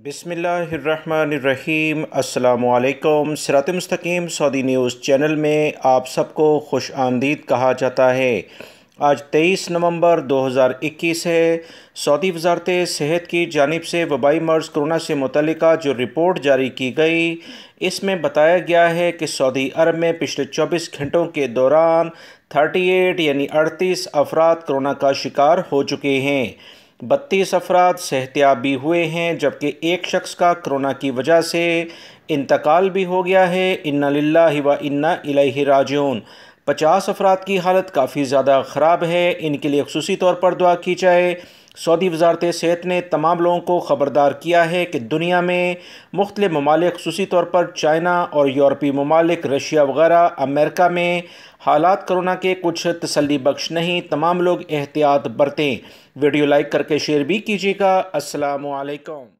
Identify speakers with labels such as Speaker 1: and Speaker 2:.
Speaker 1: بسم اللہ الرحمن الرحیم۔ السلام علیکم۔ sirat.e.mustaqeem سعودی نیوز چینل میں آپ سب کو خوش آمدید کہا جاتا ہے۔ آج 23 نومبر 2021 ہے۔ سعودی وزارت صحت کی جانب سے وبائی مرض کرونا سے متعلقہ جو رپورٹ جاری کی گئی، اس میں بتایا گیا ہے کہ سعودی عرب میں پچھلے 24 گھنٹوں کے دوران 38 افراد کرونا کا شکار ہو چکے ہیں۔ 32 افراد صحتیاب بھی ہوئے ہیں، جبکہ ایک شخص کا کرونا کی وجہ سے انتقال بھی ہو گیا ہے۔ انا للہ و انا الیہ راجعون۔ 50 افراد کی حالت کافی زیادہ خراب ہے، ان کے لیے خصوصی طور پر دعا کی جائے۔ سعودی وزارت صحت نے تمام لوگوں کو خبردار کیا ہے کہ دنیا میں مختلف ممالک خصوصی طور پر چائنا اور یورپی ممالک، رشیا وغیرہ، امریکہ میں حالات کرونا کے کچھ تسلی بخش نہیں۔ تمام لوگ احتیاط برتیں۔ ویڈیو لائک کر کے شیئر بھی کیجیے گا۔ السلام علیکم۔